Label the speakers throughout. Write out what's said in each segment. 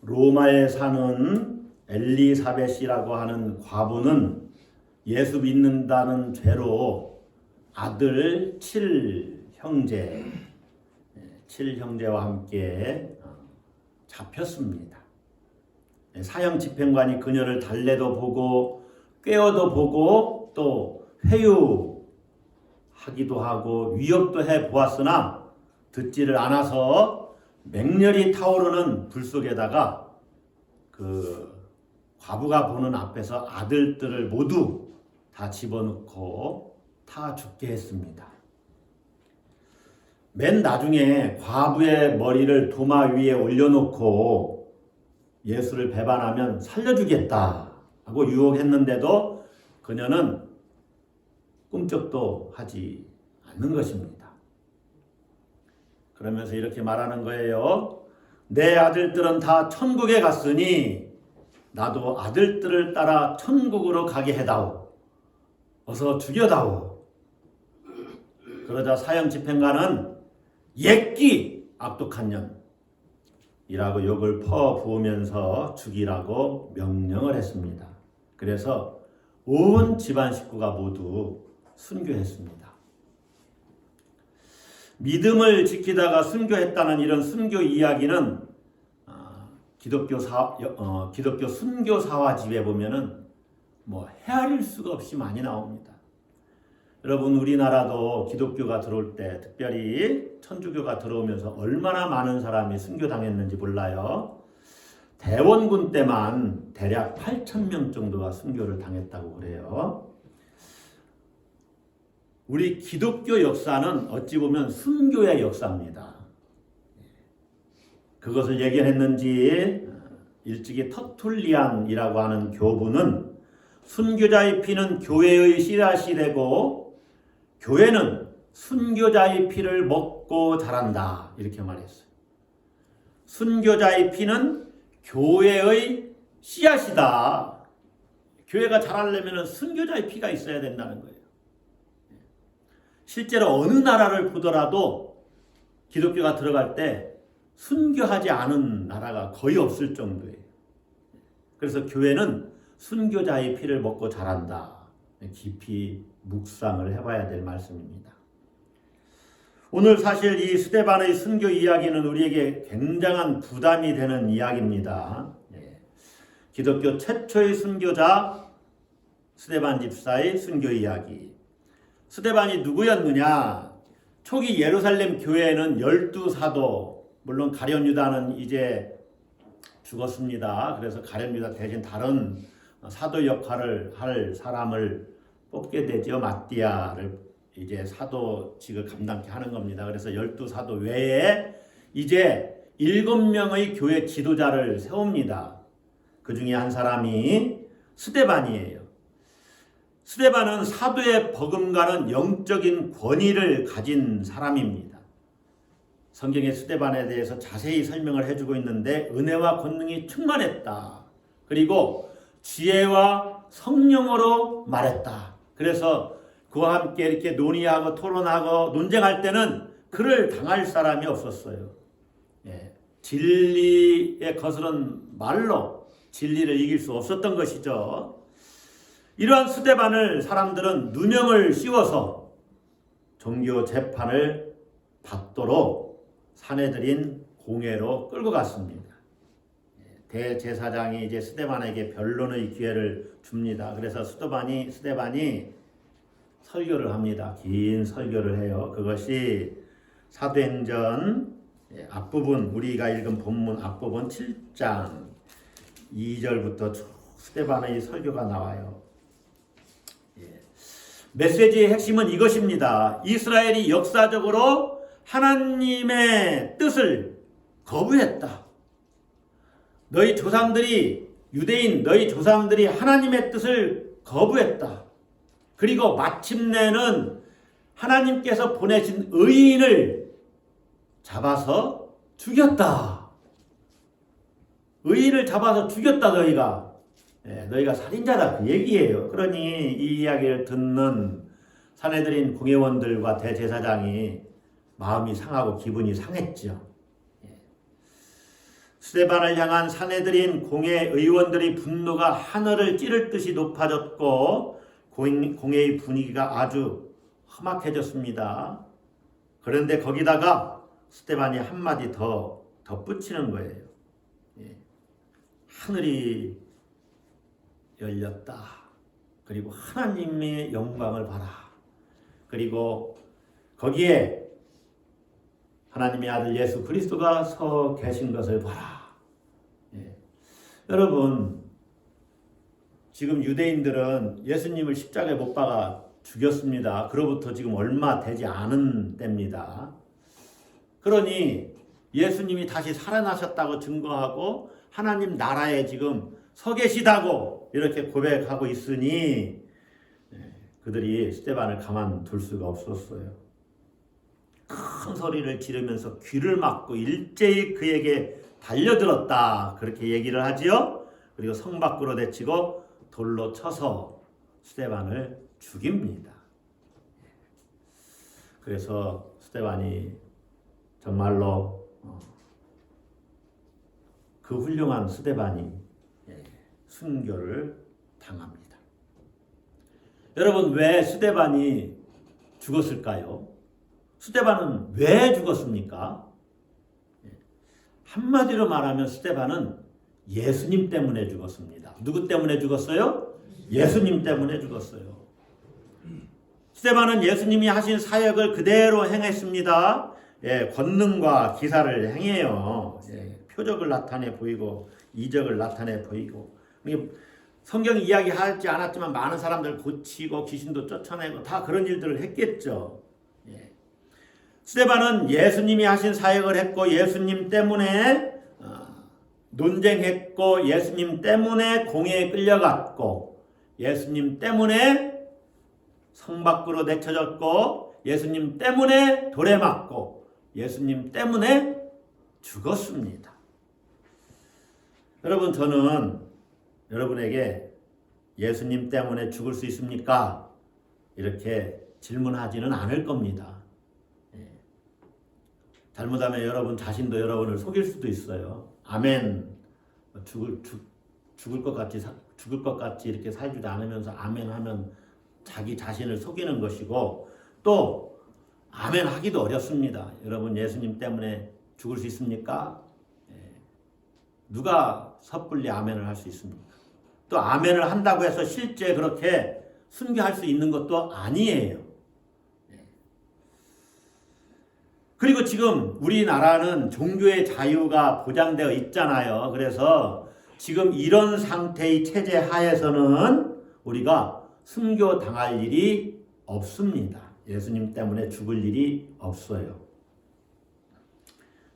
Speaker 1: 로마에 사는 엘리사벳이라고 하는 과부는 예수 믿는다는 죄로 아들 7형제와 함께 잡혔습니다. 사형 집행관이 그녀를 달래도 보고 꾀어도 보고 또 회유하기도 하고 위협도 해 보았으나 듣지를 않아서 맹렬히 타오르는 불 속에다가 그 과부가 보는 앞에서 아들들을 모두 다 집어넣고 타 죽게 했습니다. 맨 나중에 과부의 머리를 도마 위에 올려놓고 예수를 배반하면 살려주겠다 하고 유혹했는데도 그녀는 꿈쩍도 하지 않는 것입니다. 그러면서 이렇게 말하는 거예요. 내 아들들은 다 천국에 갔으니 나도 아들들을 따라 천국으로 가게 해다오. 어서 죽여다오. 그러자 사형 집행관은 옛기 악독한 년이라고 욕을 퍼부으면서 죽이라고 명령을 했습니다. 그래서 온 집안 식구가 모두 순교했습니다. 믿음을 지키다가 순교했다는 이런 순교 이야기는 기독교 순교사화집에 보면은 헤아릴 수가 없이 많이 나옵니다. 여러분, 우리나라도 기독교가 들어올 때, 특별히 천주교가 들어오면서 얼마나 많은 사람이 순교당했는지 몰라요. 대원군 때만 대략 8,000명 정도가 순교를 당했다고 그래요. 우리 기독교 역사는 어찌 보면 순교의 역사입니다. 그것을 예견했는지 일찍이 터툴리안이라고 하는 교부는 순교자의 피는 교회의 씨앗이 되고 교회는 순교자의 피를 먹고 자란다, 이렇게 말했어요. 순교자의 피는 교회의 씨앗이다. 교회가 자라려면 순교자의 피가 있어야 된다는 거예요. 실제로 어느 나라를 보더라도 기독교가 들어갈 때 순교하지 않은 나라가 거의 없을 정도예요. 그래서 교회는 순교자의 피를 먹고 자란다. 깊이 묵상을 해봐야 될 말씀입니다. 오늘 사실 이 스데반의 순교 이야기는 우리에게 굉장한 부담이 되는 이야기입니다. 기독교 최초의 순교자 스데반 집사의 순교 이야기. 스데반이 누구였느냐? 초기 예루살렘 교회에는 12사도, 물론 가룟 유다는 이제 죽었습니다. 그래서 가룟 유다 대신 다른 사도 역할을 할 사람을 뽑게 되죠. 마띠아를 이제 사도직을 감당케 하는 겁니다. 그래서 12사도 외에 이제 7명의 교회 지도자를 세웁니다. 그 중에 한 사람이 스데반이에요. 스데반은 사도의 버금가는 영적인 권위를 가진 사람입니다. 성경의 스데반에 대해서 자세히 설명을 해주고 있는데 은혜와 권능이 충만했다. 그리고 지혜와 성령으로 말했다. 그래서 그와 함께 이렇게 논의하고 토론하고 논쟁할 때는 그를 당할 사람이 없었어요. 진리에 거스른 말로 진리를 이길 수 없었던 것이죠. 이러한 스데반을 사람들은 누명을 씌워서 종교 재판을 받도록 사내들인 공회로 끌고 갔습니다. 대제사장이 이제 스데반에게 변론의 기회를 줍니다. 그래서 스데반이 설교를 합니다. 긴 설교를 해요. 그것이 사도행전 앞부분, 우리가 읽은 본문 앞부분 7장 2절부터 쭉 스데반의 설교가 나와요. 메시지의 핵심은 이것입니다. 이스라엘이 역사적으로 하나님의 뜻을 거부했다. 너희 조상들이, 유대인 너희 조상들이 하나님의 뜻을 거부했다. 그리고 마침내는 하나님께서 보내신 의인을 잡아서 죽였다. 의인을 잡아서 죽였다. 너희가 살인자다, 그 얘기예요. 그러니 이 이야기를 듣는 사내들인 공회원들과 대제사장이 마음이 상하고 기분이 상했죠. 스데반을 향한 사내들인 공회 의원들의 분노가 하늘을 찌를 듯이 높아졌고 공회의 분위기가 아주 험악해졌습니다. 그런데 거기다가 스데반이 한마디 더 덧붙이는 거예요. 하늘이 열렸다. 그리고 하나님의 영광을 봐라. 그리고 거기에 하나님의 아들 예수 그리스도가 서 계신 것을 봐라. 여러분, 지금 유대인들은 예수님을 십자가에 못 박아 죽였습니다. 그로부터 지금 얼마 되지 않은 때입니다. 그러니 예수님이 다시 살아나셨다고 증거하고 하나님 나라에 지금 서 계시다고 이렇게 고백하고 있으니 그들이 스데반을 가만둘 수가 없었어요. 큰 소리를 지르면서 귀를 막고 일제히 그에게 달려들었다. 그렇게 얘기를 하지요. 그리고 성 밖으로 내치고 돌로 쳐서 스데반을 죽입니다. 그래서 스데반이 정말로 그 훌륭한 스데반이 순교를 당합니다. 여러분, 왜 스데반이 죽었을까요? 스데반은 왜 죽었습니까? 한마디로 말하면 스데반은 예수님 때문에 죽었습니다. 누구 때문에 죽었어요? 예수님 때문에 죽었어요. 스데반은 예수님이 하신 사역을 그대로 행했습니다. 권능과 기사를 행해요. 표적을 나타내 보이고 이적을 나타내 보이고, 성경이 이야기하지 않았지만 많은 사람들 고치고 귀신도 쫓아내고 다 그런 일들을 했겠죠. 스데반은 예수님이 하신 사역을 했고 예수님 때문에 논쟁했고 예수님 때문에 공회에 끌려갔고 예수님 때문에 성 밖으로 내쳐졌고 예수님 때문에 돌에 맞고 예수님 때문에 죽었습니다. 여러분, 저는 여러분에게 예수님 때문에 죽을 수 있습니까? 이렇게 질문하지는 않을 겁니다. 잘못하면 여러분 자신도 여러분을 속일 수도 있어요. 아멘. 죽을 것 같이 이렇게 살지도 않으면서 아멘 하면 자기 자신을 속이는 것이고, 또 아멘 하기도 어렵습니다. 여러분, 예수님 때문에 죽을 수 있습니까? 누가 섣불리 아멘을 할 수 있습니까? 또 아멘을 한다고 해서 실제 그렇게 순교할 수 있는 것도 아니에요. 그리고 지금 우리나라는 종교의 자유가 보장되어 있잖아요. 그래서 지금 이런 상태의 체제 하에서는 우리가 순교 당할 일이 없습니다. 예수님 때문에 죽을 일이 없어요.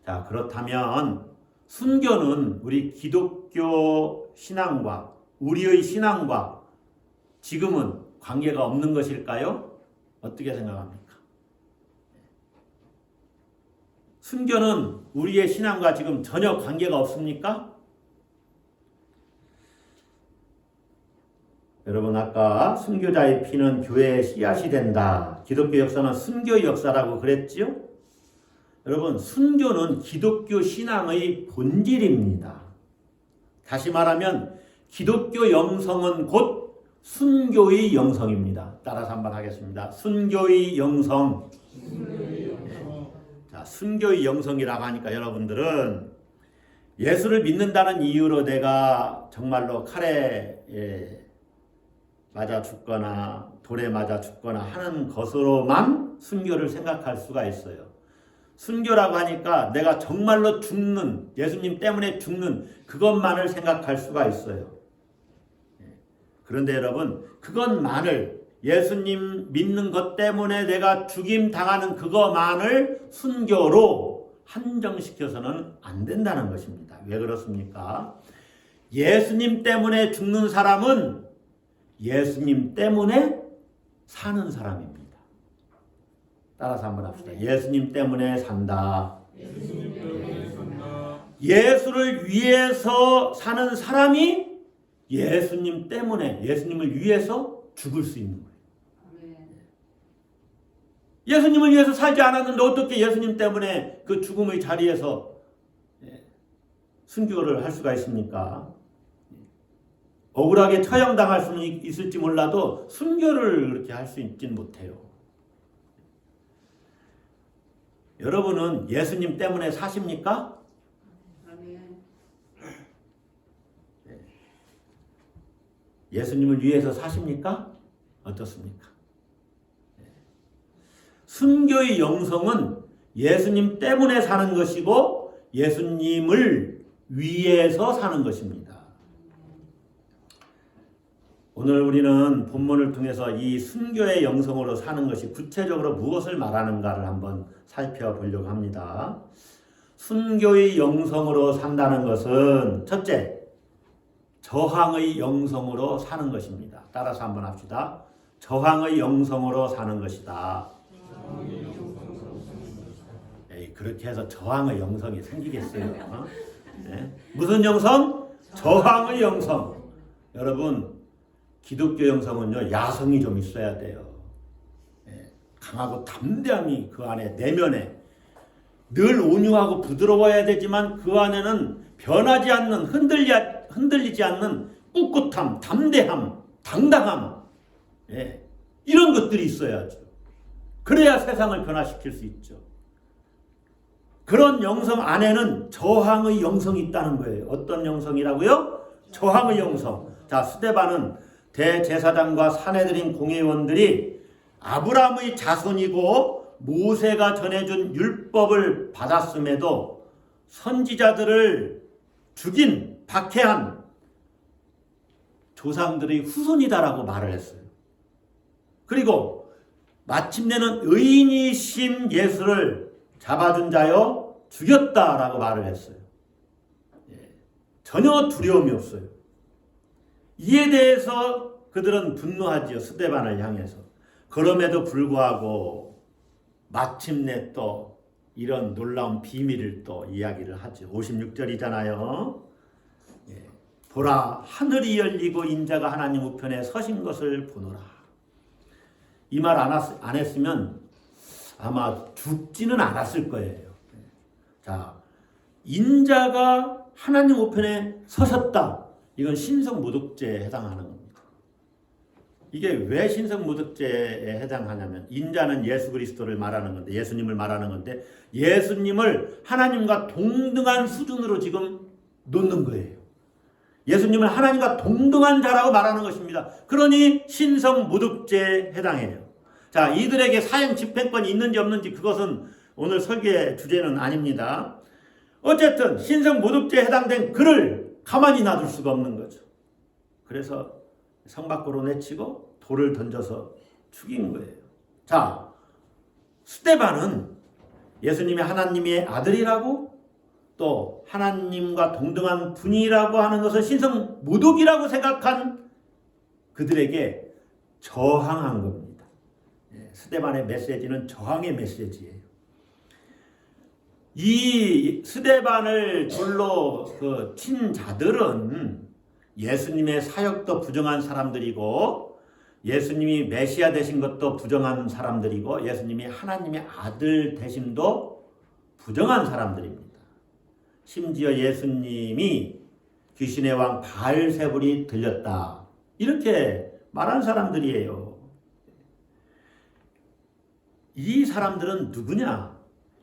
Speaker 1: 자, 그렇다면 순교는 우리 기독교 신앙과 우리의 신앙과 지금은 관계가 없는 것일까요? 어떻게 생각합니까? 순교는 우리의 신앙과 지금 전혀 관계가 없습니까? 여러분, 아까 순교자의 피는 교회의 씨앗이 된다. 기독교 역사는 순교의 역사라고 그랬지요? 여러분, 순교는 기독교 신앙의 본질입니다. 다시 말하면 기독교 영성은 곧 순교의 영성입니다. 따라서 한번 하겠습니다. 순교의 영성. 자, 순교의 영성이라고 하니까 여러분들은 예수를 믿는다는 이유로 내가 정말로 칼에 맞아 죽거나 돌에 맞아 죽거나 하는 것으로만 순교를 생각할 수가 있어요. 순교라고 하니까 내가 정말로 죽는, 예수님 때문에 죽는 그것만을 생각할 수가 있어요. 그런데 여러분, 그것만을, 예수님 믿는 것 때문에 내가 죽임 당하는 그것만을 순교로 한정시켜서는 안 된다는 것입니다. 왜 그렇습니까? 예수님 때문에 죽는 사람은 예수님 때문에 사는 사람입니다. 따라서 한번 합시다. 예수님 때문에 산다. 예수를 위해서 사는 사람이 예수님 때문에, 예수님을 위해서 죽을 수 있는 거예요. 예수님을 위해서 살지 않았는데 어떻게 예수님 때문에 그 죽음의 자리에서 순교를 할 수가 있습니까? 억울하게 처형당할 수는 있을지 몰라도 순교를 그렇게 할 수 있지는 못해요. 여러분은 예수님 때문에 사십니까? 예수님을 위해서 사십니까? 어떻습니까? 순교의 영성은 예수님 때문에 사는 것이고 예수님을 위해서 사는 것입니다. 오늘 우리는 본문을 통해서 이 순교의 영성으로 사는 것이 구체적으로 무엇을 말하는가를 한번 살펴보려고 합니다. 순교의 영성으로 산다는 것은 첫째, 저항의 영성으로 사는 것입니다. 따라서 한번 합시다. 저항의 영성으로 사는 것이다. 에이, 그렇게 해서 저항의 영성이 생기겠어요? 네. 무슨 영성? 저항의 영성. 여러분, 기독교 영성은요, 야성이 좀 있어야 돼요. 네. 강하고 담대함이 그 안에 내면에 늘 온유하고 부드러워야 되지만 그 안에는 변하지 않는 흔들리지 않는 꿋꿋함, 담대함, 당당함, 예, 이런 것들이 있어야죠. 그래야 세상을 변화시킬 수 있죠. 그런 영성 안에는 저항의 영성이 있다는 거예요. 어떤 영성이라고요? 저항의 영성. 자, 스데반은 대제사장과 산헤드린 공회원들이 아브라함의 자손이고 모세가 전해준 율법을 받았음에도 선지자들을 죽인, 박해한 조상들의 후손이다라고 말을 했어요. 그리고 마침내는 의인이신 예수를 잡아준 자여 죽였다라고 말을 했어요. 전혀 두려움이 없어요. 이에 대해서 그들은 분노하지요. 스데반을 향해서. 그럼에도 불구하고 마침내 또 이런 놀라운 비밀을 또 이야기를 하죠. 56절이잖아요. 보라, 하늘이 열리고 인자가 하나님 우편에 서신 것을 보노라. 이 말 안 했으면 아마 죽지는 않았을 거예요. 자, 인자가 하나님 우편에 서셨다. 이건 신성모독죄에 해당하는 겁니다. 이게 왜 신성모독죄에 해당하냐면 인자는 예수 그리스도를 말하는 건데, 예수님을 말하는 건데, 예수님을 하나님과 동등한 수준으로 지금 놓는 거예요. 예수님을 하나님과 동등한 자라고 말하는 것입니다. 그러니 신성모독죄에 해당해요. 자, 이들에게 사형 집행권이 있는지 없는지 그것은 오늘 설교의 주제는 아닙니다. 어쨌든 신성모독죄에 해당된 그를 가만히 놔둘 수가 없는 거죠. 그래서 성 밖으로 내치고 돌을 던져서 죽인 거예요. 자, 스데반은 예수님이 하나님의 아들이라고 또 하나님과 동등한 분이라고 하는 것을 신성모독이라고 생각한 그들에게 저항한 겁니다. 스데반의 메시지는 저항의 메시지예요. 이 스데반을 돌로 친 자들은 예수님의 사역도 부정한 사람들이고 예수님이 메시아 되신 것도 부정한 사람들이고 예수님이 하나님의 아들 되심도 부정한 사람들입니다. 심지어 예수님이 귀신의 왕 바알세불이 들렸다. 이렇게 말한 사람들이에요. 이 사람들은 누구냐?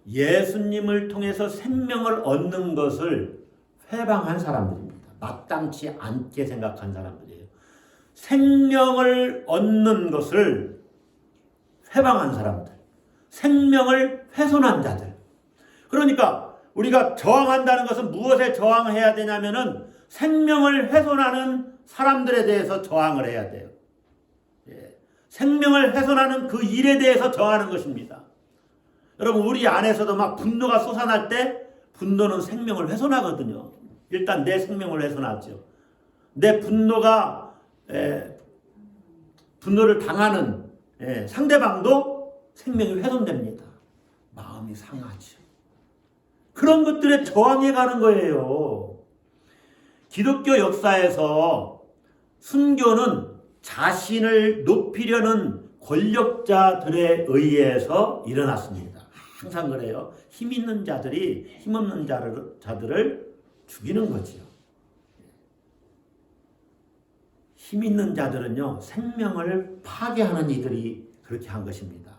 Speaker 1: 예수님을 통해서 생명을 얻는 것을 회방한 사람들입니다. 마땅치 않게 생각한 사람들이에요. 생명을 얻는 것을 회방한 사람들. 생명을 훼손한 자들. 그러니까 우리가 저항한다는 것은 무엇에 저항해야 되냐면은 생명을 훼손하는 사람들에 대해서 저항을 해야 돼요. 생명을 훼손하는 그 일에 대해서 저항하는 것입니다. 여러분, 우리 안에서도 막 분노가 솟아날 때 분노는 생명을 훼손하거든요. 일단 내 생명을 훼손하죠. 내 분노가 분노를 당하는 상대방도 생명이 훼손됩니다. 마음이 상하죠. 그런 것들에 저항해 가는 거예요. 기독교 역사에서 순교는 자신을 높이려는 권력자들에 의해서 일어났습니다. 항상 그래요. 힘 있는 자들이 힘없는 자들을 죽이는 거지요. 힘 있는 자들은요, 생명을 파괴하는 이들이 그렇게 한 것입니다.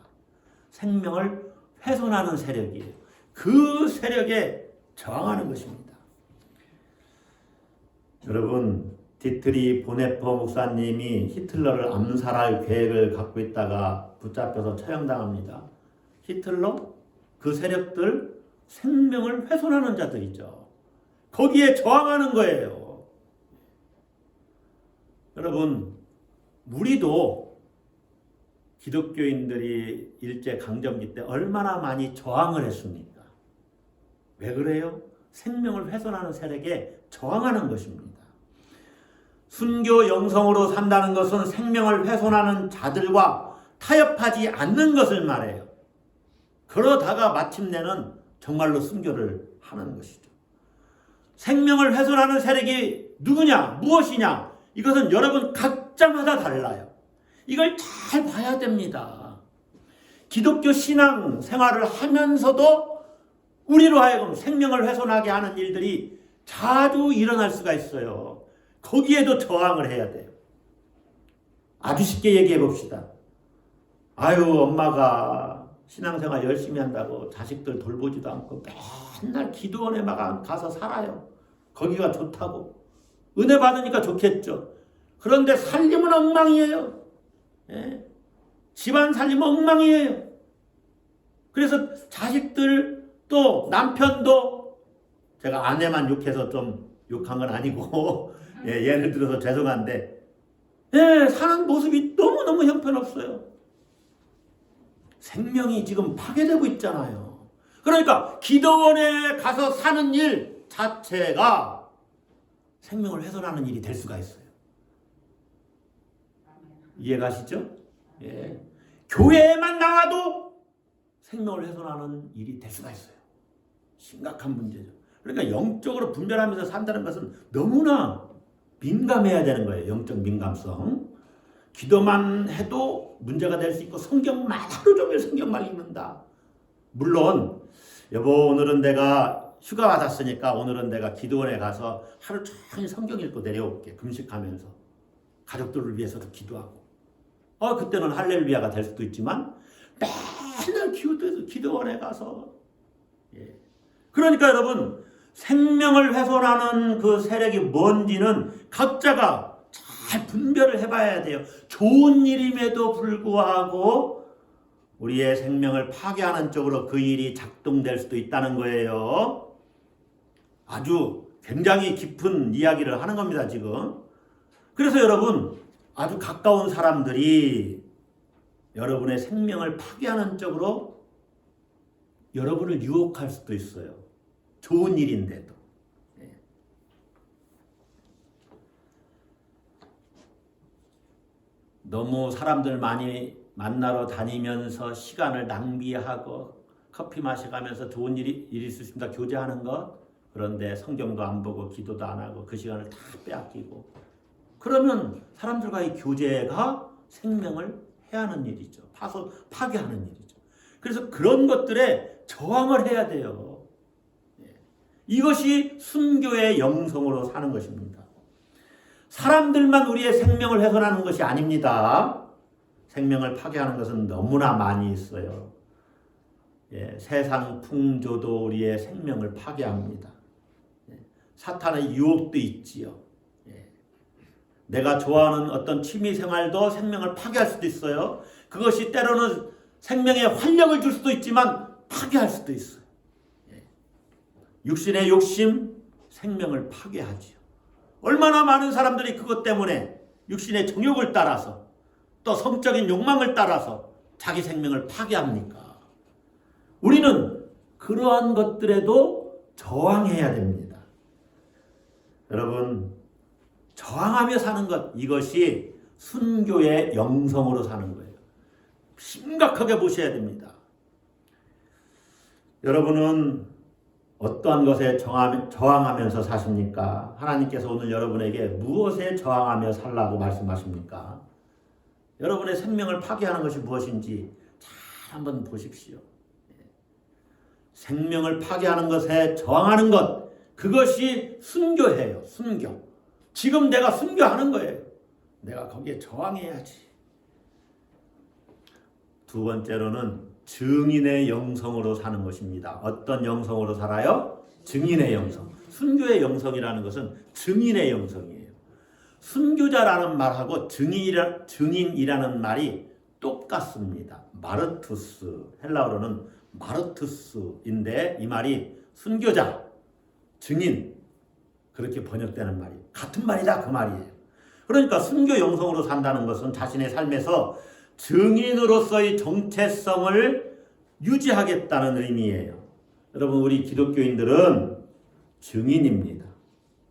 Speaker 1: 생명을 훼손하는 세력이에요. 그 세력에 저항하는 것입니다. 여러분, 디트리 보네퍼 목사님이 히틀러를 암살할 계획을 갖고 있다가 붙잡혀서 처형당합니다. 히틀러, 그 세력들, 생명을 훼손하는 자들이죠. 거기에 저항하는 거예요. 여러분, 우리도 기독교인들이 일제강점기 때 얼마나 많이 저항을 했습니까? 왜 그래요? 생명을 훼손하는 세력에 저항하는 것입니다. 순교 영성으로 산다는 것은 생명을 훼손하는 자들과 타협하지 않는 것을 말해요. 그러다가 마침내는 정말로 순교를 하는 것이죠. 생명을 훼손하는 세력이 누구냐? 무엇이냐? 이것은 여러분 각자마다 달라요. 이걸 잘 봐야 됩니다. 기독교 신앙 생활을 하면서도 우리로 하여금 생명을 훼손하게 하는 일들이 자주 일어날 수가 있어요. 거기에도 저항을 해야 돼요. 아주 쉽게 얘기해 봅시다. 아유, 엄마가 신앙생활 열심히 한다고 자식들 돌보지도 않고 맨날 기도원에만 가서 살아요. 거기가 좋다고. 은혜 받으니까 좋겠죠. 그런데 살림은 엉망이에요. 예? 집안 살림은 엉망이에요. 그래서 자식들 또 남편도, 제가 아내만 욕해서 좀 욕한 건 아니고 예, 예를 들어서 죄송한데, 예, 사는 모습이 너무너무 형편없어요. 생명이 지금 파괴되고 있잖아요. 그러니까 기도원에 가서 사는 일 자체가 생명을 훼손하는 일이 될 수가 있어요. 이해가시죠? 예. 교회에만 나와도 생명을 훼손하는 일이 될 수가 있어요. 심각한 문제죠. 그러니까 영적으로 분별하면서 산다는 것은 너무나 민감해야 되는 거예요. 영적 민감성. 기도만 해도 문제가 될 수 있고 성경만 하루 종일 성경만 읽는다. 물론 여보, 오늘은 내가 휴가 받았으니까 오늘은 내가 기도원에 가서 하루 종일 성경 읽고 내려올게. 금식하면서 가족들을 위해서도 기도하고. 그때는 할렐루야가 될 수도 있지만 맨날 기도원에 가서, 예. 그러니까 여러분, 생명을 훼손하는 그 세력이 뭔지는 각자가 잘 분별을 해봐야 돼요. 좋은 일임에도 불구하고 우리의 생명을 파괴하는 쪽으로 그 일이 작동될 수도 있다는 거예요. 아주 굉장히 깊은 이야기를 하는 겁니다, 지금. 그래서 여러분, 아주 가까운 사람들이 여러분의 생명을 파괴하는 쪽으로 여러분을 유혹할 수도 있어요. 좋은 일인데도. 너무 사람들 많이 만나러 다니면서 시간을 낭비하고 커피 마셔가면서 좋은 일이 있을 수 있습니다. 교제하는 것. 그런데 성경도 안 보고 기도도 안 하고 그 시간을 다 빼앗기고. 그러면 사람들과의 교제가 생명을 해하는 일이죠. 파괴하는 일이죠. 그래서 그런 것들에 저항을 해야 돼요. 이것이 순교의 영성으로 사는 것입니다. 사람들만 우리의 생명을 훼손하는 것이 아닙니다. 생명을 파괴하는 것은 너무나 많이 있어요. 세상 풍조도 우리의 생명을 파괴합니다. 사탄의 유혹도 있지요. 내가 좋아하는 어떤 취미 생활도 생명을 파괴할 수도 있어요. 그것이 때로는 생명에 활력을 줄 수도 있지만 파괴할 수도 있어요. 육신의 욕심, 생명을 파괴하지요. 얼마나 많은 사람들이 그것 때문에 육신의 정욕을 따라서 또 성적인 욕망을 따라서 자기 생명을 파괴합니까? 우리는 그러한 것들에도 저항해야 됩니다. 여러분, 저항하며 사는 것, 이것이 순교의 영성으로 사는 거예요. 심각하게 보셔야 됩니다. 여러분은 어떠한 것에 저항하면서 사십니까? 하나님께서 오늘 여러분에게 무엇에 저항하며 살라고 말씀하십니까? 여러분의 생명을 파괴하는 것이 무엇인지 잘 한번 보십시오. 생명을 파괴하는 것에 저항하는 것, 그것이 순교해요. 순교. 지금 내가 순교하는 거예요. 내가 거기에 저항해야지. 두 번째로는 증인의 영성으로 사는 것입니다. 어떤 영성으로 살아요? 증인의 영성. 순교의 영성이라는 것은 증인의 영성이에요. 순교자라는 말하고 증인이라는 말이 똑같습니다. 마르투스, 헬라어로는 마르투스인데 이 말이 순교자, 증인 그렇게 번역되는 말이 같은 말이다 그 말이에요. 그러니까 순교 영성으로 산다는 것은 자신의 삶에서 증인으로서의 정체성을 유지하겠다는 의미예요. 여러분 우리 기독교인들은 증인입니다.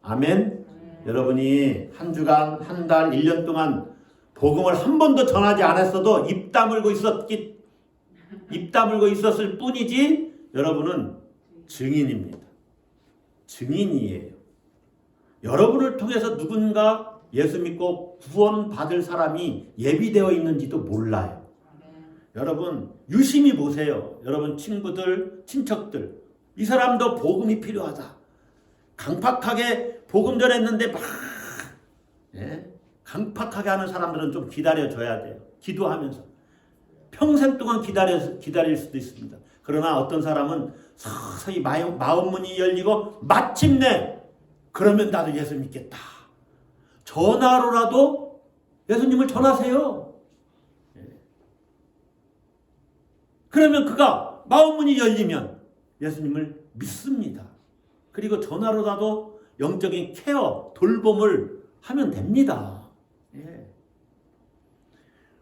Speaker 1: 아멘. 여러분이 한 주간, 한 달, 1년 동안 복음을 한 번도 전하지 않았어도 입 다물고 있었을 뿐이지 여러분은 증인입니다. 증인이에요. 여러분을 통해서 누군가 예수 믿고 구원받을 사람이 예비되어 있는지도 몰라요. 여러분 유심히 보세요. 여러분 친구들, 친척들 이 사람도 복음이 필요하다. 강팍하게 복음 전했는데 막 강팍하게 하는 사람들은 좀 기다려줘야 돼요. 기도하면서. 평생 동안 기다릴 수도 있습니다. 그러나 어떤 사람은 서서히 마음문이 열리고 마침내 그러면 나도 예수 믿겠다. 전화로라도 예수님을 전하세요. 그러면 그가 마음문이 열리면 예수님을 믿습니다. 그리고 전화로라도 영적인 케어, 돌봄을 하면 됩니다.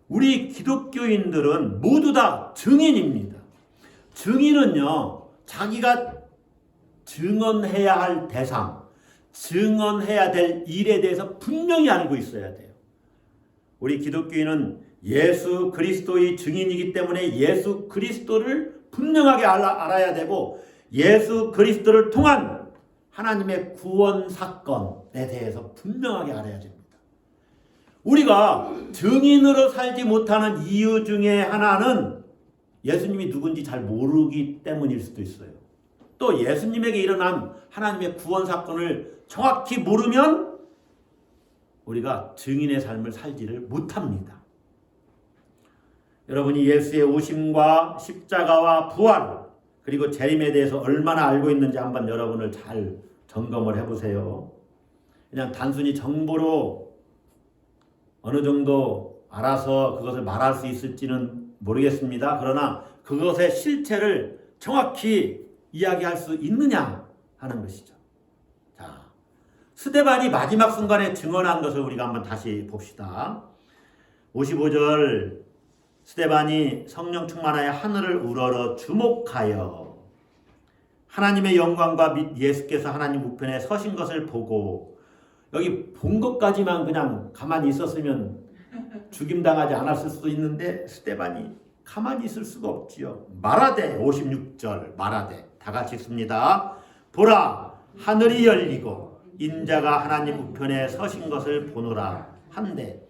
Speaker 1: 우리 기독교인들은 모두 다 증인입니다. 증인은요, 자기가 증언해야 할 대상, 증언해야 될 일에 대해서 분명히 알고 있어야 돼요. 우리 기독교인은 예수 그리스도의 증인이기 때문에 예수 그리스도를 분명하게 알아야 되고 예수 그리스도를 통한 하나님의 구원 사건에 대해서 분명하게 알아야 됩니다. 우리가 증인으로 살지 못하는 이유 중에 하나는 예수님이 누군지 잘 모르기 때문일 수도 있어요. 또 예수님에게 일어난 하나님의 구원 사건을 정확히 모르면 우리가 증인의 삶을 살지를 못합니다. 여러분이 예수의 오심과 십자가와 부활 그리고 재림에 대해서 얼마나 알고 있는지 한번 여러분을 잘 점검을 해보세요. 그냥 단순히 정보로 어느 정도 알아서 그것을 말할 수 있을지는 모르겠습니다. 그러나 그것의 실체를 정확히 이야기할 수 있느냐 하는 것이죠. 자, 스데반이 마지막 순간에 증언한 것을 우리가 한번 다시 봅시다. 55절 스데반이 성령 충만하여 하늘을 우러러 주목하여 하나님의 영광과 및 예수께서 하나님 우편에 서신 것을 보고 여기 본 것까지만 그냥 가만히 있었으면 죽임당하지 않았을 수도 있는데 스데반이 가만히 있을 수가 없지요. 말하되 56절 말하되 다 같이 읽습니다. 보라 하늘이 열리고 인자가 하나님 우편에 서신 것을 보노라 한데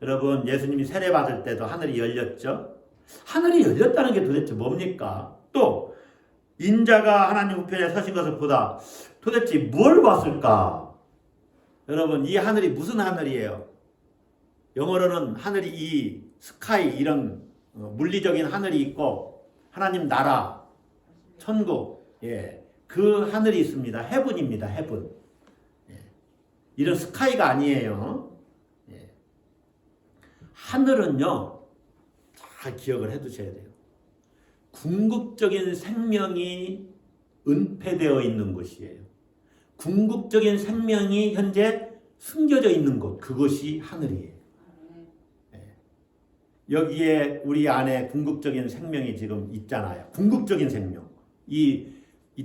Speaker 1: 여러분 예수님이 세례 받을 때도 하늘이 열렸죠. 하늘이 열렸다는 게 도대체 뭡니까? 또 인자가 하나님 우편에 서신 것을 보다 도대체 뭘 봤을까? 여러분 이 하늘이 무슨 하늘이에요? 영어로는 하늘이 이 스카이 이런 물리적인 하늘이 있고 하나님 나라 천국 그 하늘이 있습니다. 헤븐입니다. 헤븐. 이런 스카이가 아니에요. 하늘은요 잘 기억을 해두셔야 돼요. 궁극적인 생명이 은폐되어 있는 곳이에요. 궁극적인 생명이 현재 숨겨져 있는 곳, 그것이 하늘이에요. 여기에 우리 안에 궁극적인 생명이 지금 있잖아요. 궁극적인 생명. 이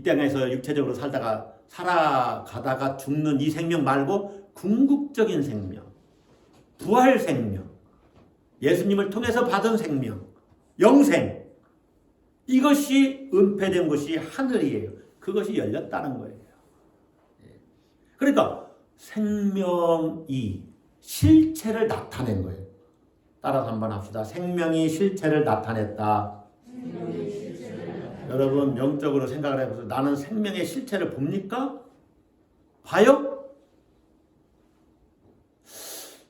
Speaker 1: 땅에서 육체적으로 살아가다가 죽는 이 생명 말고 궁극적인 생명, 부활 생명, 예수님을 통해서 받은 생명, 영생. 이것이 은폐된 것이 하늘이에요. 그것이 열렸다는 거예요. 그러니까 생명이 실체를 나타낸 거예요. 따라서 한번 합시다. 생명이 실체를 나타냈다. 여러분 영적으로 생각을 해보세요. 나는 생명의 실체를 봅니까? 봐요?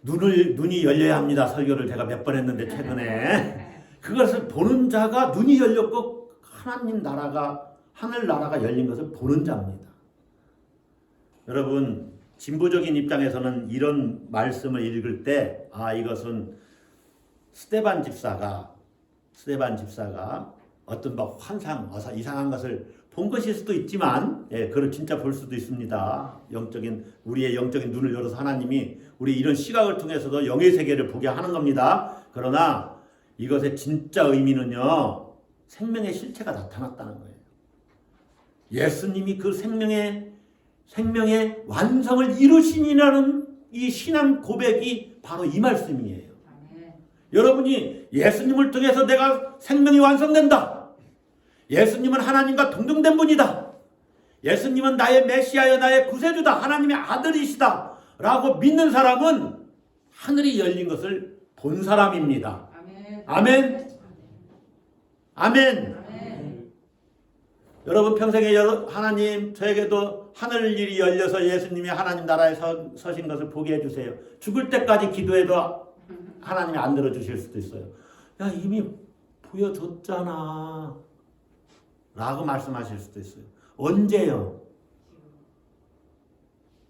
Speaker 1: 눈이 열려야 합니다. 설교를 제가 몇 번 했는데 최근에. 그것을 보는 자가 눈이 열렸고 하나님 나라가 하늘 나라가 열린 것을 보는 자입니다. 여러분 진보적인 입장에서는 이런 말씀을 읽을 때 이것은 스데반 집사가 어떤 환상, 이상한 것을 본 것일 수도 있지만, 그걸 진짜 볼 수도 있습니다. 우리의 영적인 눈을 열어서 하나님이 우리 이런 시각을 통해서도 영의 세계를 보게 하는 겁니다. 그러나 이것의 진짜 의미는요, 생명의 실체가 나타났다는 거예요. 예수님이 그 생명의 완성을 이루시니라는 이 신앙 고백이 바로 이 말씀이에요. 여러분이 예수님을 통해서 내가 생명이 완성된다. 예수님은 하나님과 동등된 분이다. 예수님은 나의 메시아여 나의 구세주다. 하나님의 아들이시다. 라고 믿는 사람은 하늘이 열린 것을 본 사람입니다. 아멘. 아멘. 아멘. 아멘. 여러분 평생에 하나님 저에게도 하늘일이 열려서 예수님이 하나님 나라에 서신 것을 보게 해주세요. 죽을 때까지 기도해도 하나님이 안 들어주실 수도 있어요. 야 이미 보여줬잖아 라고 말씀하실 수도 있어요. 언제요?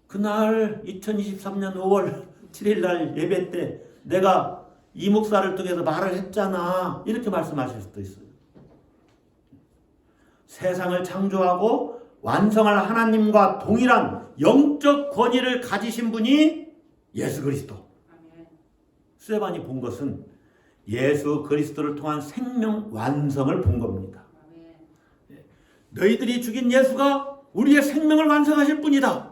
Speaker 1: 그날 2023년 5월 7일 날 예배 때 내가 이 목사를 통해서 말을 했잖아 이렇게 말씀하실 수도 있어요. 세상을 창조하고 완성할 하나님과 동일한 영적 권위를 가지신 분이 예수 그리스도. 스데반이 본 것은 예수 그리스도를 통한 생명 완성을 본 겁니다. 너희들이 죽인 예수가 우리의 생명을 완성하실 분이다.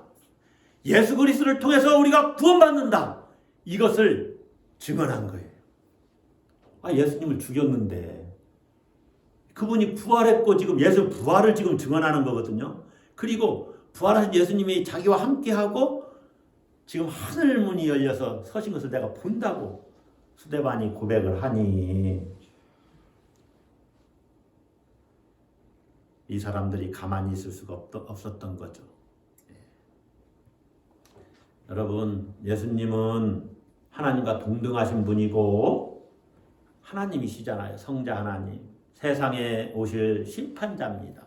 Speaker 1: 예수 그리스도를 통해서 우리가 구원받는다. 이것을 증언한 거예요. 예수님을 죽였는데 그분이 부활했고 지금 예수 부활을 지금 증언하는 거거든요. 그리고 부활하신 예수님이 자기와 함께하고 지금 하늘 문이 열려서 서신 것을 내가 본다고 스데반이 고백을 하니 이 사람들이 가만히 있을 수가 없었던 거죠. 여러분 예수님은 하나님과 동등하신 분이고 하나님이시잖아요. 성자 하나님. 세상에 오실 심판자입니다.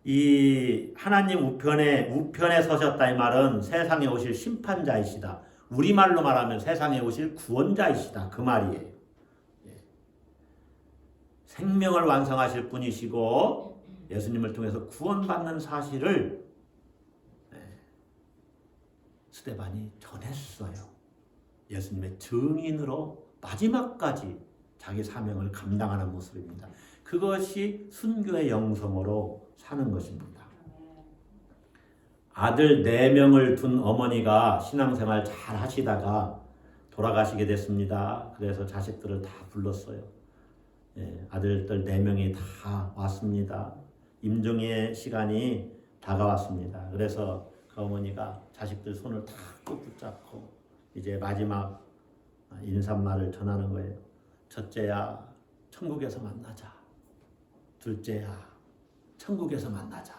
Speaker 1: 이 하나님 우편에 서셨다 이 말은 세상에 오실 심판자이시다. 우리말로 말하면 세상에 오실 구원자이시다. 그 말이에요. 생명을 완성하실 분이시고 예수님을 통해서 구원받는 사실을 스데반이 전했어요. 예수님의 증인으로 마지막까지 자기 사명을 감당하는 모습입니다. 그것이 순교의 영성으로 사는 것입니다. 아들 4명을 둔 어머니가 신앙생활 잘 하시다가 돌아가시게 됐습니다. 그래서 자식들을 다 불렀어요. 아들들 4명이 다 왔습니다. 임종의 시간이 다가왔습니다. 그래서 그 어머니가 자식들 손을 다 꼭 붙잡고 이제 마지막 인사말을 전하는 거예요. 첫째야, 천국에서 만나자. 둘째야, 천국에서 만나자.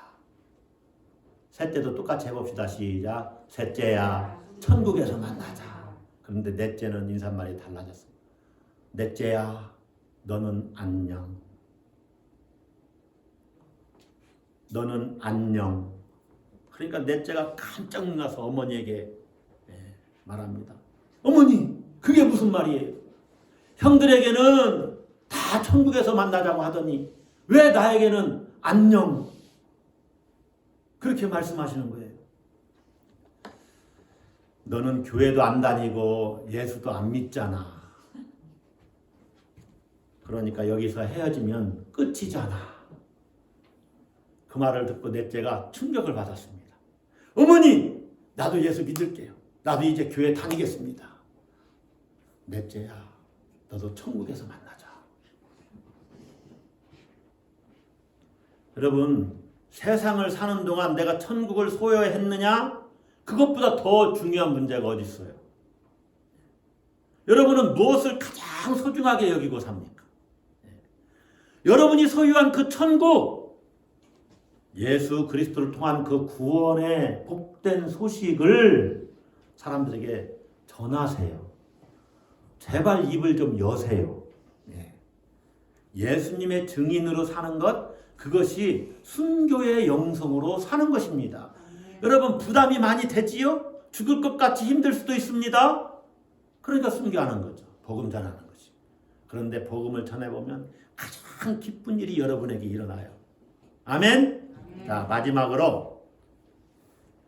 Speaker 1: 셋째도 똑같이 해봅시다. 시작. 셋째야, 천국에서 만나자. 그런데 넷째는 인사말이 달라졌어요. 넷째야, 너는 안녕. 너는 안녕. 그러니까 넷째가 깜짝 놀라서 어머니에게 말합니다. 어머니, 그게 무슨 말이에요? 형들에게는 다 천국에서 만나자고 하더니 왜 나에게는 안녕? 그렇게 말씀하시는 거예요. 너는 교회도 안 다니고 예수도 안 믿잖아. 그러니까 여기서 헤어지면 끝이잖아. 그 말을 듣고 넷째가 충격을 받았습니다. 어머니, 나도 예수 믿을게요. 나도 이제 교회 다니겠습니다. 넷째야, 너도 천국에서 만나자. 여러분, 세상을 사는 동안 내가 천국을 소유했느냐? 그것보다 더 중요한 문제가 어디 있어요? 여러분은 무엇을 가장 소중하게 여기고 삽니까? 여러분이 소유한 그 천국, 예수 그리스도를 통한 그 구원의 복된 소식을 사람들에게 전하세요. 제발 입을 좀 여세요. 예수님의 증인으로 사는 것, 그것이 순교의 영성으로 사는 것입니다. 여러분 부담이 많이 되지요? 죽을 것 같이 힘들 수도 있습니다. 그러니까 순교하는 거죠. 복음 전하는 것이. 그런데 복음을 전해보면 가장 기쁜 일이 여러분에게 일어나요. 아멘? 자, 마지막으로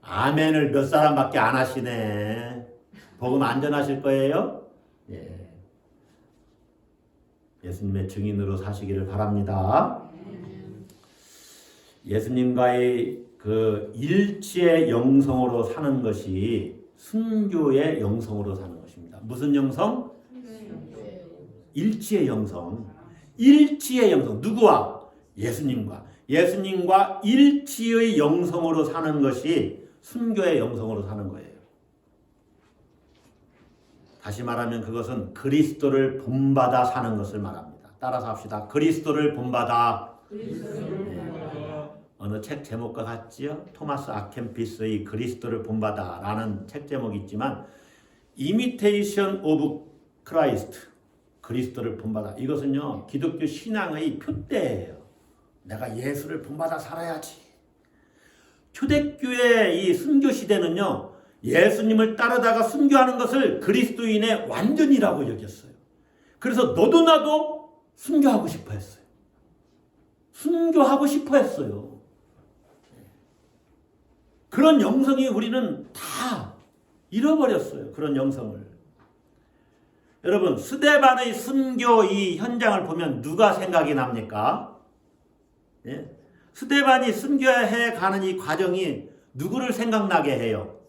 Speaker 1: 아멘을 몇 사람밖에 안 하시네. 복음 안전하실 거예요? 예. 예수님의 증인으로 사시기를 바랍니다. 예수님과의 그 일치의 영성으로 사는 것이 순교의 영성으로 사는 것입니다. 무슨 영성? 일치의 영성. 일치의 영성. 누구와? 예수님과. 예수님과 일치의 영성으로 사는 것이 순교의 영성으로 사는 거예요. 다시 말하면 그것은 그리스도를 본받아 사는 것을 말합니다. 따라서 합시다. 그리스도를 본받아. 어느 책 제목과 같지요? 토마스 아켄피스의 그리스도를 본받아 라는 책 제목이 있지만 Imitation of Christ, 그리스도를 본받아. 이것은요 기독교 신앙의 표대예요. 내가 예수를 본받아 살아야지. 초대교회 이 순교 시대는요 예수님을 따르다가 순교하는 것을 그리스도인의 완전이라고 여겼어요. 그래서 너도 나도 순교하고 싶어 했어요. 순교하고 싶어 했어요. 그런 영성이 우리는 다 잃어버렸어요. 그런 영성을. 여러분 스데반의 순교 이 현장을 보면 누가 생각이 납니까? 예? 스데반이 순교해 가는 이 과정이 누구를 생각나게 해요?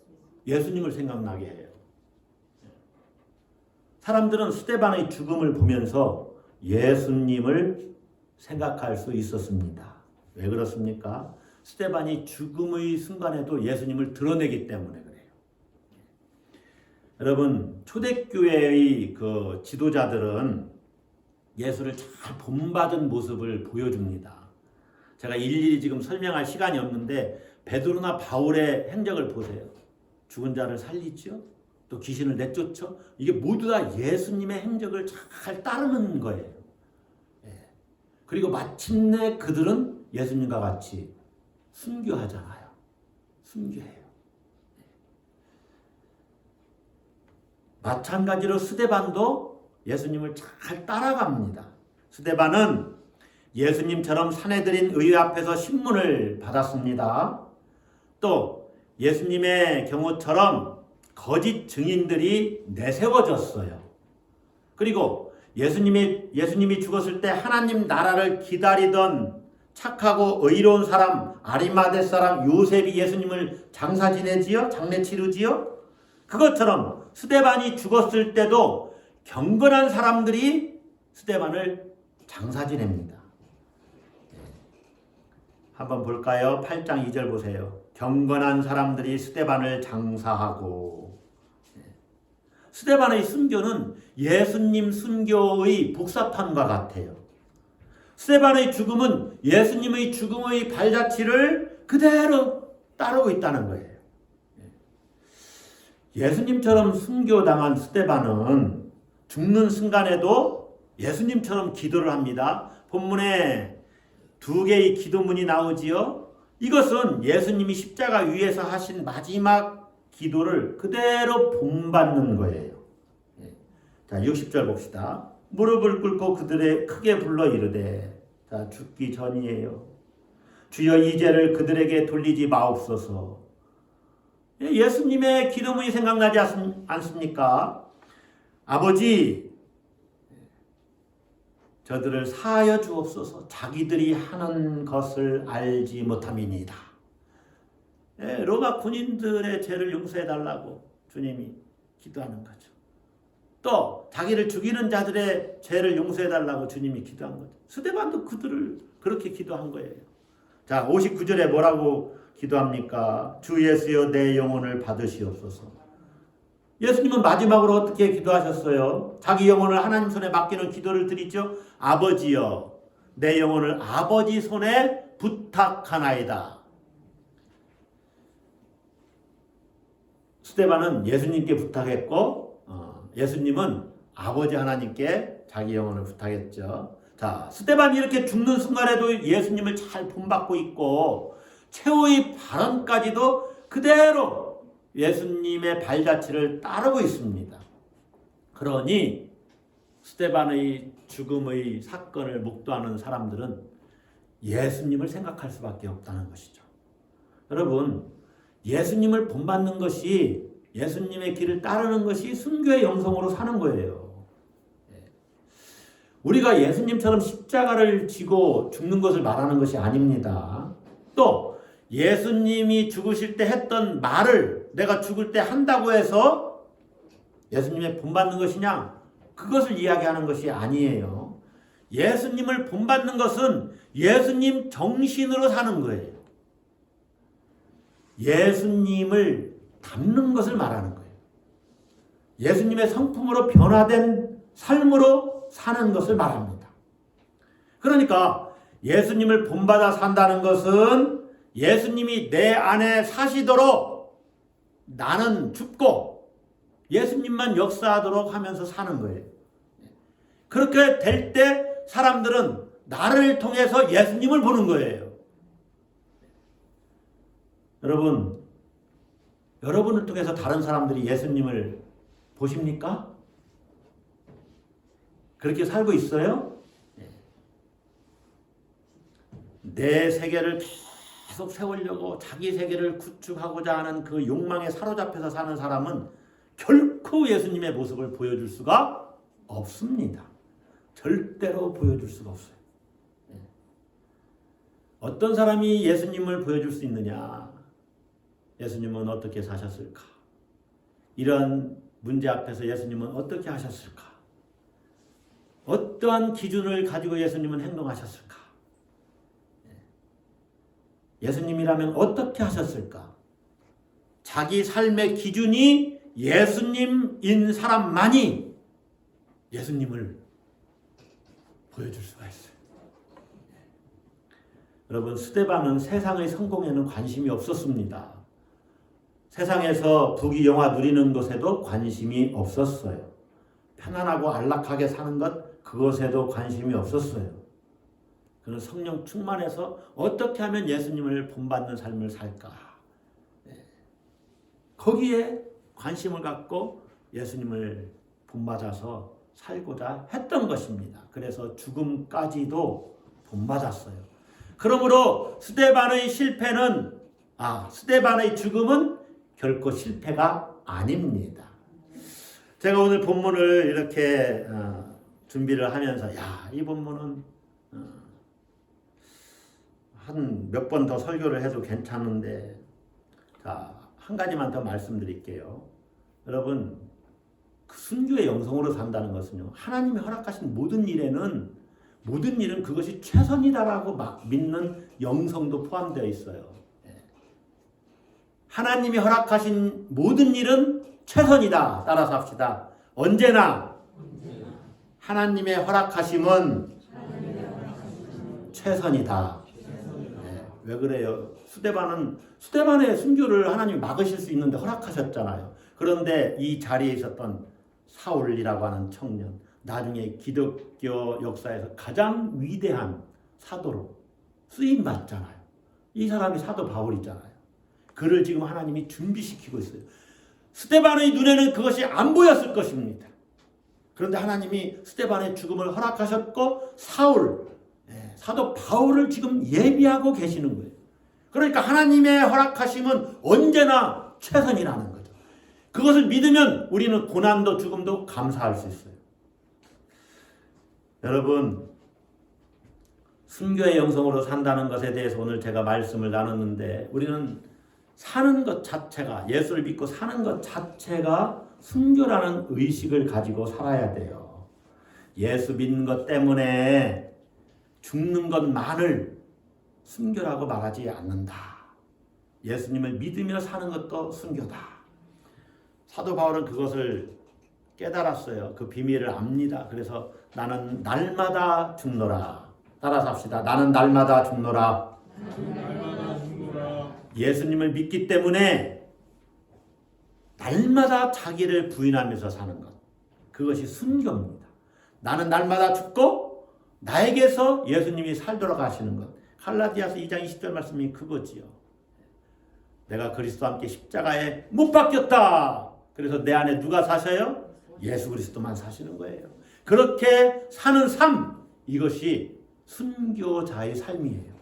Speaker 1: 예수님을 생각나게 해요. 사람들은 스데반의 죽음을 보면서 예수님을 생각할 수 있었습니다. 왜 그렇습니까? 스데반이 죽음의 순간에도 예수님을 드러내기 때문에 그래요. 여러분 초대교회의 그 지도자들은 예수를 잘 본받은 모습을 보여줍니다. 제가 일일이 지금 설명할 시간이 없는데 베드로나 바울의 행적을 보세요. 죽은 자를 살리죠. 또 귀신을 내쫓죠. 이게 모두 다 예수님의 행적을 잘 따르는 거예요. 그리고 마침내 그들은 예수님과 같이 순교하잖아요. 순교해요. 마찬가지로 스데반도 예수님을 잘 따라갑니다. 스데반은 예수님처럼 사내들인 의회 앞에서 신문을 받았습니다. 또 예수님의 경우처럼 거짓 증인들이 내세워졌어요. 그리고 예수님이 죽었을 때 하나님 나라를 기다리던 착하고 의로운 사람 아리마대 사람 요셉이 예수님을 장사 지내지요? 장례 치르지요? 그것처럼 스데반이 죽었을 때도 경건한 사람들이 스데반을 장사 지냅니다. 한번 볼까요? 8장 2절 보세요. 경건한 사람들이 스데반을 장사하고. 스데반의 순교는 예수님 순교의 복사판과 같아요. 스데반의 죽음은 예수님의 죽음의 발자취를 그대로 따르고 있다는 거예요. 예수님처럼 순교당한 스데반은 죽는 순간에도 예수님처럼 기도를 합니다. 본문에 2개의 기도문이 나오지요. 이것은 예수님이 십자가 위에서 하신 마지막 기도를 그대로 본받는 거예요. 자, 60절 봅시다. 무릎을 꿇고 그들의 크게 불러 이르되, 자, 죽기 전이에요. 주여 이 죄를 그들에게 돌리지 마옵소서. 예수님의 기도문이 생각나지 않습니까? 아버지, 저들을 사하여 주옵소서. 자기들이 하는 것을 알지 못함이니이다. 로마 군인들의 죄를 용서해 달라고 주님이 기도하는 거죠. 또 자기를 죽이는 자들의 죄를 용서해 달라고 주님이 기도한 거죠. 스데반도 그들을 그렇게 기도한 거예요. 자, 59절에 뭐라고 기도합니까? 주 예수여 내 영혼을 받으시옵소서. 예수님은 마지막으로 어떻게 기도하셨어요? 자기 영혼을 하나님 손에 맡기는 기도를 드리죠. 아버지여 내 영혼을 아버지 손에 부탁하나이다. 스데반은 예수님께 부탁했고 예수님은 아버지 하나님께 자기 영혼을 부탁했죠. 자, 스데반이 이렇게 죽는 순간에도 예수님을 잘 본받고 있고 최후의 발언까지도 그대로 예수님의 발자취를 따르고 있습니다. 그러니 스데반의 죽음의 사건을 목도하는 사람들은 예수님을 생각할 수밖에 없다는 것이죠. 여러분, 예수님을 본받는 것이, 예수님의 길을 따르는 것이 순교의 영성으로 사는 거예요. 우리가 예수님처럼 십자가를 지고 죽는 것을 말하는 것이 아닙니다. 또 예수님이 죽으실 때 했던 말을 내가 죽을 때 한다고 해서 예수님의 본받는 것이냐? 그것을 이야기하는 것이 아니에요. 예수님을 본받는 것은 예수님 정신으로 사는 거예요. 예수님을 닮는 것을 말하는 거예요. 예수님의 성품으로 변화된 삶으로 사는 것을 말합니다. 그러니까 예수님을 본받아 산다는 것은 예수님이 내 안에 사시도록 나는 죽고 예수님만 역사하도록 하면서 사는 거예요. 그렇게 될 때 사람들은 나를 통해서 예수님을 보는 거예요. 여러분을 통해서 다른 사람들이 예수님을 보십니까? 그렇게 살고 있어요? 내 세계를 계속 세우려고 자기 세계를 구축하고자 하는 그 욕망에 사로잡혀서 사는 사람은 결코 예수님의 모습을 보여줄 수가 없습니다. 절대로 보여줄 수가 없어요. 어떤 사람이 예수님을 보여줄 수 있느냐? 예수님은 어떻게 사셨을까? 이런 문제 앞에서 예수님은 어떻게 하셨을까? 어떠한 기준을 가지고 예수님은 행동하셨을까? 예수님이라면 어떻게 하셨을까? 자기 삶의 기준이 예수님인 사람만이 예수님을 보여줄 수가 있어요. 여러분, 스데반은 세상의 성공에는 관심이 없었습니다. 세상에서 부귀영화 누리는 것에도 관심이 없었어요. 편안하고 안락하게 사는 것, 그것에도 관심이 없었어요. 그는 성령 충만해서 어떻게 하면 예수님을 본받는 삶을 살까? 거기에 관심을 갖고 예수님을 본받아서 살고자 했던 것입니다. 그래서 죽음까지도 본받았어요. 그러므로 스데반의 죽음은 결코 실패가 아닙니다. 제가 오늘 본문을 이렇게 준비를 하면서 이 본문은 한 몇 번 더 설교를 해도 괜찮은데, 한 가지만 더 말씀드릴게요. 여러분, 그 순교의 영성으로 산다는 것은요, 하나님이 허락하신 모든 일은 그것이 최선이다라고 막 믿는 영성도 포함되어 있어요. 하나님이 허락하신 모든 일은 최선이다. 따라서 합시다. 언제나 하나님의 허락하심은 최선이다. 왜 그래요? 스데반의 순교를 하나님이 막으실 수 있는데 허락하셨잖아요. 그런데 이 자리에 있었던 사울이라고 하는 청년, 나중에 기독교 역사에서 가장 위대한 사도로 쓰임받잖아요. 이 사람이 사도 바울이잖아요. 그를 지금 하나님이 준비시키고 있어요. 스데반의 눈에는 그것이 안 보였을 것입니다. 그런데 하나님이 스데반의 죽음을 허락하셨고 사도 바울을 지금 예비하고 계시는 거예요. 그러니까 하나님의 허락하심은 언제나 최선이라는 거죠. 그것을 믿으면 우리는 고난도 죽음도 감사할 수 있어요. 여러분, 순교의 영성으로 산다는 것에 대해서 오늘 제가 말씀을 나눴는데, 우리는 사는 것 자체가, 예수를 믿고 사는 것 자체가 순교라는 의식을 가지고 살아야 돼요. 예수 믿는 것 때문에 죽는 것만을 순교라고 말하지 않는다. 예수님을 믿으며 사는 것도 순교다. 사도 바울은 그것을 깨달았어요. 그 비밀을 압니다. 그래서 나는 날마다 죽노라. 따라서 합시다. 나는 날마다 죽노라.
Speaker 2: 날마다 죽노라.
Speaker 1: 예수님을 믿기 때문에 날마다 자기를 부인하면서 사는 것. 그것이 순교입니다. 나는 날마다 죽고 나에게서 예수님이 살도록 하시는 것. 갈라디아서 2장 20절 말씀이 그거지요. 내가 그리스도와 함께 십자가에 못 박혔다. 그래서 내 안에 누가 사셔요? 예수 그리스도만 사시는 거예요. 그렇게 사는 삶, 이것이 순교자의 삶이에요.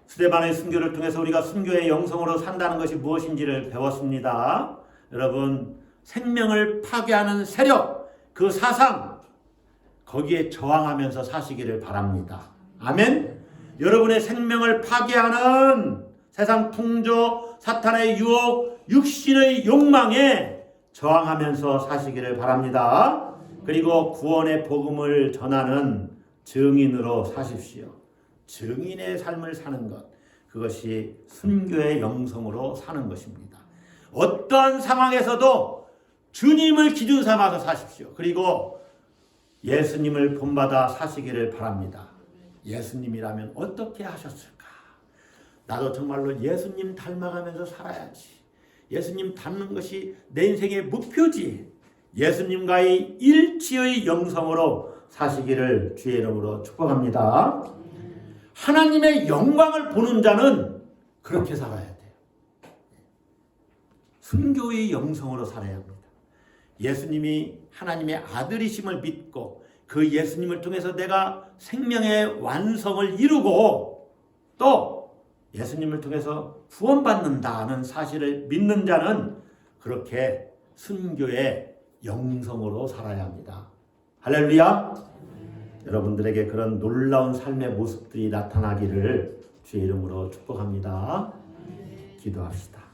Speaker 1: 스데반의 순교를 통해서 우리가 순교의 영성으로 산다는 것이 무엇인지를 배웠습니다. 여러분, 생명을 파괴하는 세력, 그 사상, 거기에 저항하면서 사시기를 바랍니다. 아멘. 여러분의 생명을 파괴하는 세상 풍조, 사탄의 유혹, 육신의 욕망에 저항하면서 사시기를 바랍니다. 그리고 구원의 복음을 전하는 증인으로 사십시오. 증인의 삶을 사는 것, 그것이 순교의 영성으로 사는 것입니다. 어떠한 상황에서도 주님을 기준 삼아서 사십시오. 그리고 예수님을 본받아 사시기를 바랍니다. 예수님이라면 어떻게 하셨을까? 나도 정말로 예수님 닮아가면서 살아야지. 예수님 닮는 것이 내 인생의 목표지. 예수님과의 일치의 영성으로 사시기를 주의 이름으로 축복합니다. 하나님의 영광을 보는 자는 그렇게 살아야 돼요. 순교의 영성으로 살아야 합니다. 예수님이 하나님의 아들이심을 믿고 그 예수님을 통해서 내가 생명의 완성을 이루고 또 예수님을 통해서 구원받는다는 사실을 믿는 자는 그렇게 순교의 영성으로 살아야 합니다. 할렐루야! 여러분들에게 그런 놀라운 삶의 모습들이 나타나기를 주의 이름으로 축복합니다. 기도합시다.